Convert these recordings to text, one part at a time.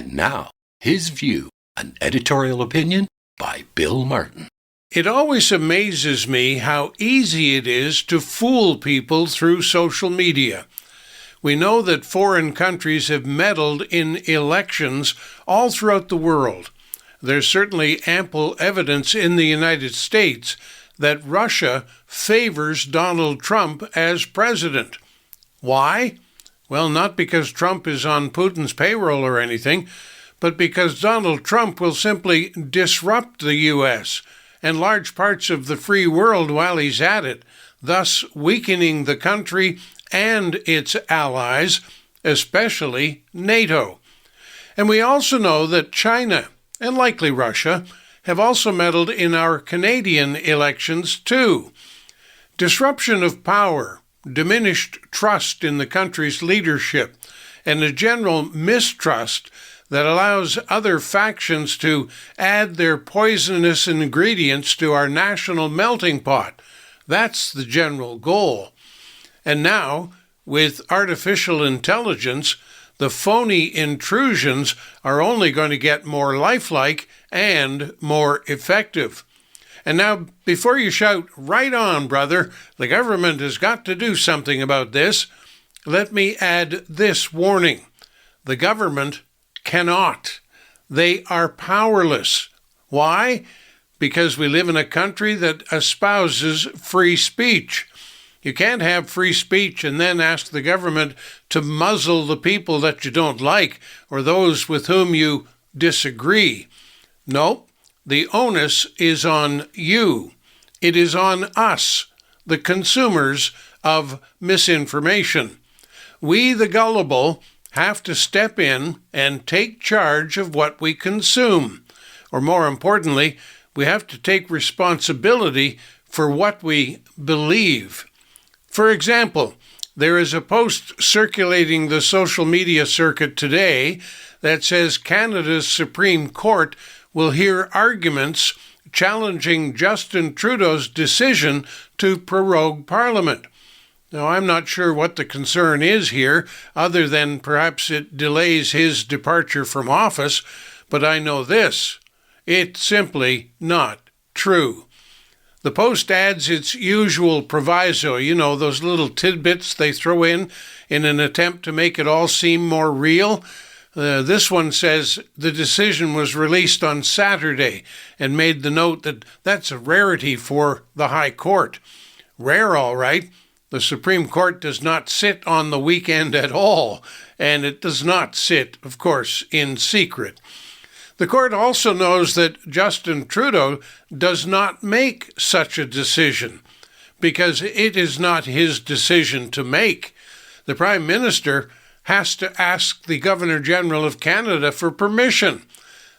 And now, his view, an editorial opinion by Bill Martin. It always amazes me how easy it is to fool people through social media. We know that foreign countries have meddled in elections all throughout the world. There's certainly ample evidence in the United States that Russia favors Donald Trump as president. Why? Well, not because Trump is on Putin's payroll or anything, but because Donald Trump will simply disrupt the U.S. and large parts of the free world while he's at it, thus weakening the country and its allies, especially NATO. And we also know that China, and likely Russia, have also meddled in our Canadian elections too. Disruption of power, diminished trust in the country's leadership, and a general mistrust that allows other factions to add their poisonous ingredients to our national melting pot. That's the general goal. And now, with artificial intelligence, the phony intrusions are only going to get more lifelike and more effective. And now, before you shout, "Right on, brother, the government has got to do something about this," let me add this warning. The government cannot. They are powerless. Why? Because we live in a country that espouses free speech. You can't have free speech and then ask the government to muzzle the people that you don't like or those with whom you disagree. No, the onus is on you. It is on us, the consumers of misinformation. We, the gullible, have to step in and take charge of what we consume. Or more importantly, we have to take responsibility for what we believe. For example, there is a post circulating the social media circuit today that says Canada's Supreme Court will hear arguments challenging Justin Trudeau's decision to prorogue Parliament. Now, I'm not sure what the concern is here, other than perhaps it delays his departure from office, but I know this: it's simply not true. The Post adds its usual proviso, those little tidbits they throw in an attempt to make it all seem more real. This one says the decision was released on Saturday and made the note that that's a rarity for the High Court. Rare, all right. The Supreme Court does not sit on the weekend at all, and it does not sit, of course, in secret. The court also knows that Justin Trudeau does not make such a decision, because it is not his decision to make. The Prime Minister has to ask the Governor-General of Canada for permission.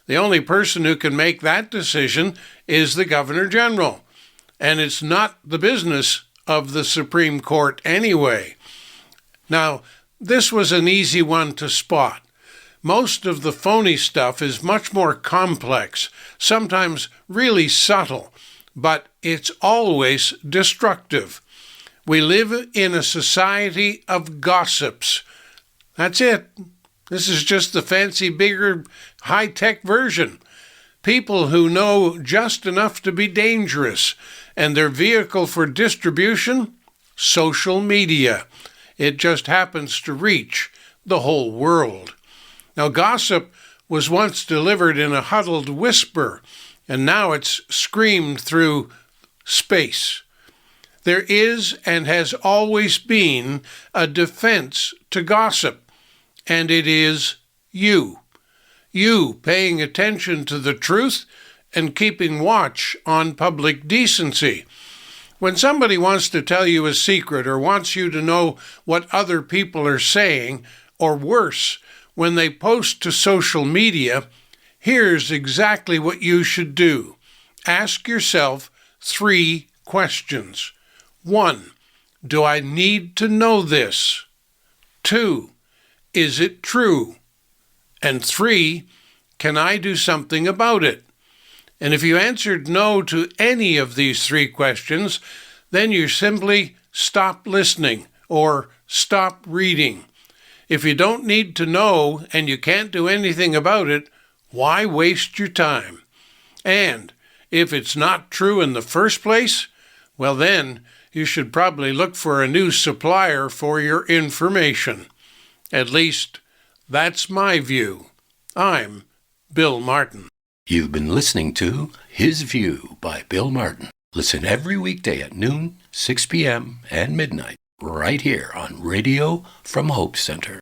The only person who can make that decision is the Governor-General, and it's not the business of the Supreme Court anyway. Now, this was an easy one to spot. Most of the phony stuff is much more complex, sometimes really subtle, but it's always destructive. We live in a society of gossips. That's it. This is just the fancy, bigger, high-tech version. People who know just enough to be dangerous, and their vehicle for distribution? Social media. It just happens to reach the whole world. Now, gossip was once delivered in a huddled whisper, and now it's screamed through space. There is and has always been a defense to gossip, and it is you. You paying attention to the truth and keeping watch on public decency. When somebody wants to tell you a secret or wants you to know what other people are saying, or worse, when they post to social media, here's exactly what you should do. Ask yourself 3 questions. 1, do I need to know this? 2, is it true? And 3, can I do something about it? And if you answered no to any of these 3 questions, then you simply stop listening or stop reading. If you don't need to know and you can't do anything about it, why waste your time? And if it's not true in the first place, well then, you should probably look for a new supplier for your information. At least, that's my view. I'm Bill Martin. You've been listening to His View by Bill Martin. Listen every weekday at noon, 6 p.m., and midnight, right here on Radio from Hope Center.